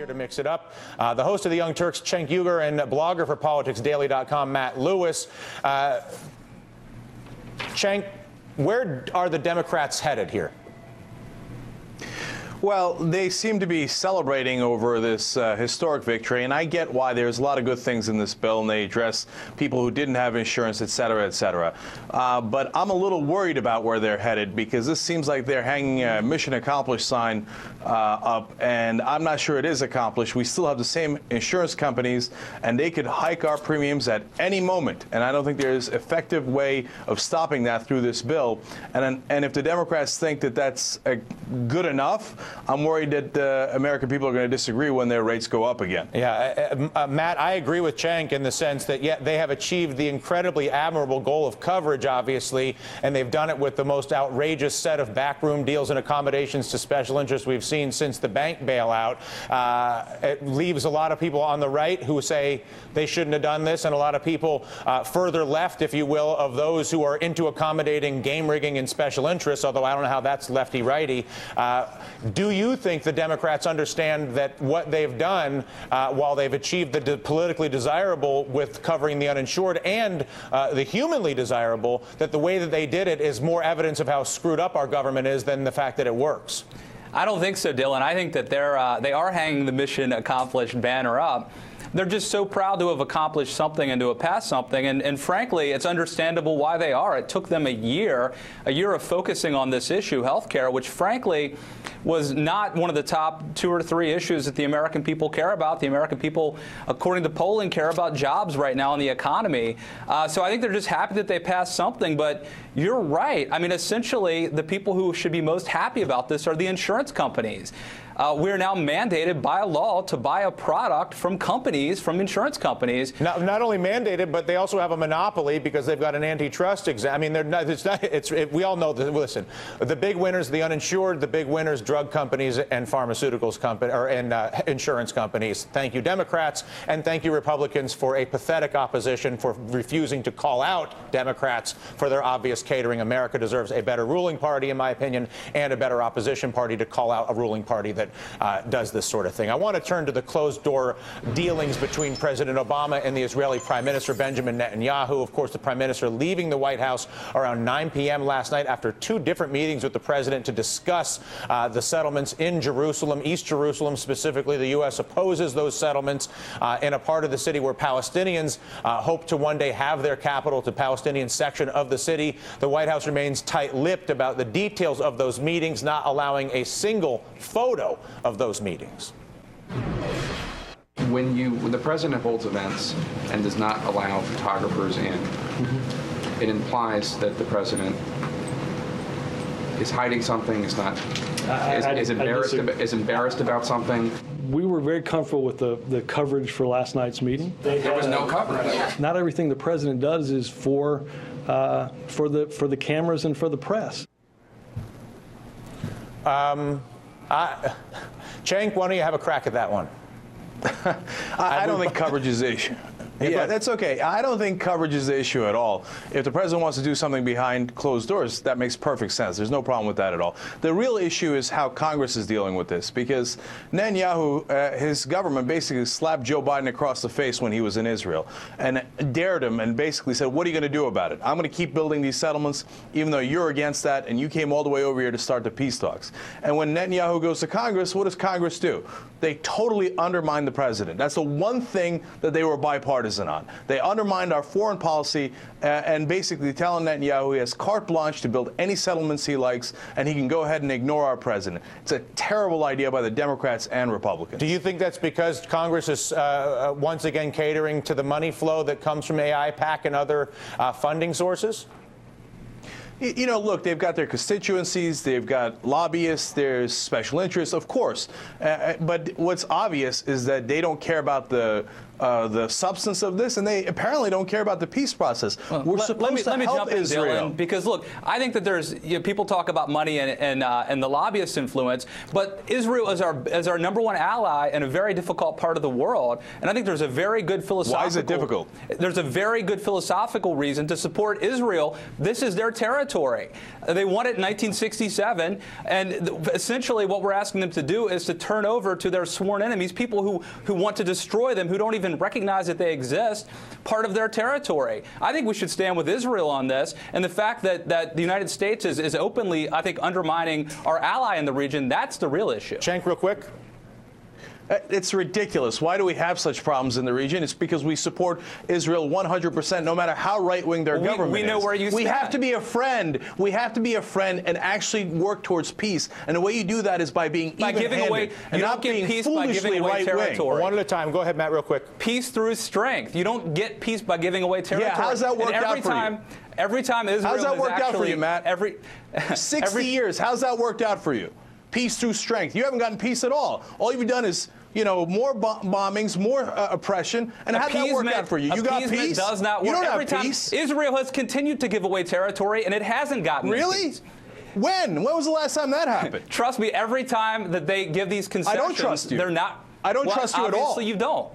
here to mix it up. The host of the Young Turks, Cenk, and blogger for politicsdaily.com, Matt Lewis. Cenk, where are the Democrats headed here? Well, they seem to be celebrating over this historic victory, and I get why. There's a lot of good things in this bill, and they address people who didn't have insurance, et cetera, et cetera. But I'm a little worried about where they're headed, because this seems like they're hanging a mission accomplished sign up, and I'm not sure it is accomplished. We still have the same insurance companies, and they could hike our premiums at any moment, and I don't think there's an effective way of stopping that through this bill. And if the Democrats think that that's good enough, I'm worried that the American people are going to disagree when their rates go up again. Yeah, Matt, I agree with Cenk in the sense that, yeah, they have achieved the incredibly admirable goal of coverage, obviously, and they've done it with the most outrageous set of backroom deals and accommodations to special interests we've seen since the bank bailout. It leaves a lot of people on the right who say they shouldn't have done this, and a lot of people further left, if you will, of those who are into accommodating game rigging and special interests, although I don't know how that's lefty-righty. Do you think the Democrats understand that what they've done, while they've achieved the politically desirable with covering the uninsured and the humanly desirable, that the way that they did it is more evidence of how screwed up our government is than the fact that it works? I don't think so, Dylan. I think that they are hanging the mission accomplished banner up. They're just so proud to have accomplished something and to have passed something. And frankly, it's understandable why they are. It took them a year of focusing on this issue, health care, which frankly was not one of the top 2 or 3 issues that the American people care about. The American people, according to polling, care about jobs right now in the economy. So I think they're just happy that they passed something. But you're right. I mean, essentially, the people who should be most happy about this are the insurance companies. We're now mandated by law to buy a product from companies, from insurance companies. Not only mandated, but they also have a monopoly because they've got an antitrust exam. I mean, we all know that. Listen, the big winners, the uninsured, the big winners, drug companies and pharmaceuticals and insurance companies. Thank you, Democrats, and thank you, Republicans, for a pathetic opposition, for refusing to call out Democrats for their obvious catering. America deserves a better ruling party, in my opinion, and a better opposition party to call out a ruling party that does this sort of thing. I want to turn to the closed-door dealings between President Obama and the Israeli Prime Minister Benjamin Netanyahu. Of course, the Prime Minister leaving the White House around 9 p.m. last night after 2 different meetings with the president to discuss the settlements in Jerusalem, East Jerusalem specifically. The U.S. opposes those settlements in a part of the city where Palestinians hope to one day have their capital, the Palestinian section of the city. The White House remains tight-lipped about the details of those meetings, not allowing a single photo of those meetings. When the president holds events and does not allow photographers in, it implies that the president is hiding something, is embarrassed about something. We were very comfortable with the coverage for last night's meeting. There was no coverage. Not everything the president does is for the cameras and for the press. Cenk, why don't you have a crack at that one? I don't think coverage is the issue. Yeah, that's okay. I don't think coverage is the issue at all. If the president wants to do something behind closed doors, that makes perfect sense. There's no problem with that at all. The real issue is how Congress is dealing with this, because Netanyahu, his government basically slapped Joe Biden across the face when he was in Israel and dared him and basically said, what are you going to do about it? I'm going to keep building these settlements, even though you're against that, and you came all the way over here to start the peace talks. And when Netanyahu goes to Congress, what does Congress do? They totally undermine the president. That's the one thing that they were bipartisan on. They undermined our foreign policy and basically telling Netanyahu he has carte blanche to build any settlements he likes, and he can go ahead and ignore our president. It's a terrible idea by the Democrats and Republicans. Do you think that's because Congress is once again catering to the money flow that comes from AIPAC and other funding sources? You know, look, they've got their constituencies, they've got lobbyists, there's special interests, of course. But what's obvious is that they don't care about the the substance of this, and they apparently don't care about the peace process. We're supposed to help Israel. Because look, I think that there's people talk about money and the lobbyist influence, but Israel is our #1 ally in a very difficult part of the world, and I think there's a very good philosophical. Why is it difficult? There's a very good philosophical reason to support Israel. This is their territory. They won it in 1967, and essentially what we're asking them to do is to turn over to their sworn enemies, people who want to destroy them, who don't even recognize that they exist, part of their territory. I think we should stand with Israel on this, and the fact that the United States is openly, I think, undermining our ally in the region, that's the real issue. Cenk, real quick. It's ridiculous. Why do we have such problems in the region? It's because we support Israel 100%, no matter how right-wing their government is. We know where you stand. We have to be a friend. We have to be a friend and actually work towards peace. And the way you do that is by being even-handed and not being foolishly right-wing. One at a time. Go ahead, Matt, real quick. Peace through strength. You don't get peace by giving away territory. Yeah, how's that worked out for you? Every time Israel how's that worked out for you, Matt? 60 years. How's that worked out for you? Peace through strength. You haven't gotten peace at all. All you've done is, more bombings, more oppression. And how'd that work out for you? You got peace? Does not work. You don't Every have time peace. Israel has continued to give away territory, and it hasn't gotten really? Peace. When? When was the last time that happened? Trust me, every time that they give these concessions, I don't trust you. They're not. I don't trust you at all. Obviously, you don't.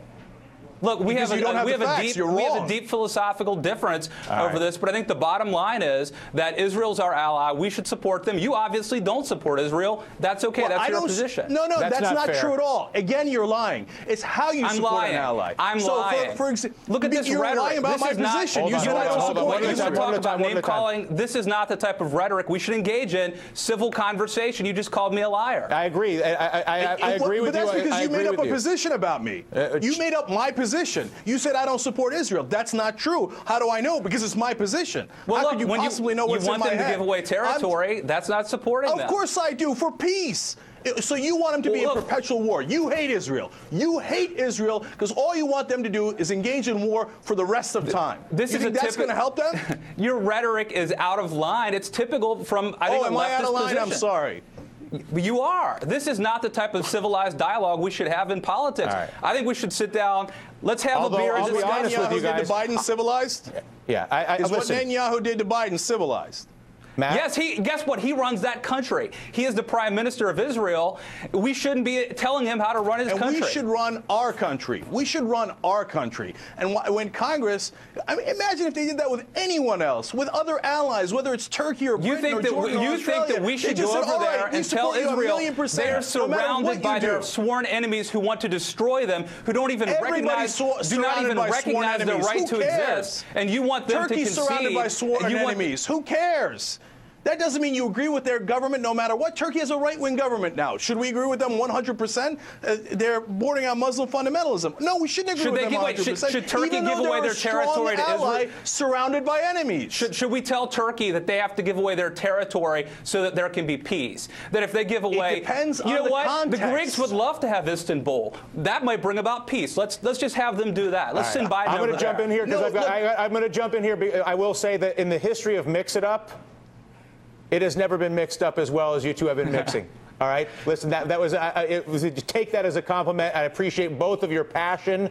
Look, we have a deep philosophical difference over this, but I think the bottom line is that Israel's our ally. We should support them. You obviously don't support Israel. That's okay. Well, that's your position. No, that's not fair. true at all. Again, you're lying. It's how you support an ally. I'm lying. Look at this you're rhetoric. Lying about my position. You said I don't support Israel. This is not the type of rhetoric we should engage in. Civil conversation. You just called me a liar. I agree. I agree with you. But that's because you made up a position about me. You made up my position. You said I don't support Israel. That's not true. How do I know? Because it's my position. Well, how could you possibly know what's in my head? You want them to give away territory. That's not supporting them. Of course I do, for peace. So you want them to be in perpetual war. You hate Israel. You hate Israel because all you want them to do is engage in war for the rest of time. You think that's going to help them? Your rhetoric is out of line. It's typical from, I think, am I out of line? Position. I'm sorry. You are. This is not the type of civilized dialogue we should have in politics. Right. I think we should sit down. Let's have a beer. I'll be honest with you guys. Did to Biden civilized? Yeah. Is what Netanyahu did to Biden civilized? Matt? Yes, guess what? He runs that country. He is the prime minister of Israel. We shouldn't be telling him how to run his country. And we should run our country. We should run our country. And when Congress, imagine if they did that with anyone else, with other allies, whether it's Turkey or Britain or Jordan or Australia. You think that we should go over there and tell Israel they are surrounded by their sworn enemies who want to destroy them, who don't even recognize, do not even recognize their right to exist, and you want them to concede. Turkey's surrounded by sworn enemies. Who cares? That doesn't mean you agree with their government no matter what. Turkey has a right-wing government now. Should we agree with them 100%? They're bordering on Muslim fundamentalism. No, we shouldn't agree with them 100%. Should Turkey give away their territory to Israel? Surrounded by enemies. Should we tell Turkey that they have to give away their territory so that there can be peace? That if they give away, it depends on the context. The Greeks would love to have Istanbul. That might bring about peace. Let's just have them do that. Let's send Biden. I'm going to jump in here because I'm going to jump in here. I will say that in the history of Mix It Up, it has never been mixed up as well as you two have been mixing. All right? Listen, that was take that as a compliment. I appreciate both of your passion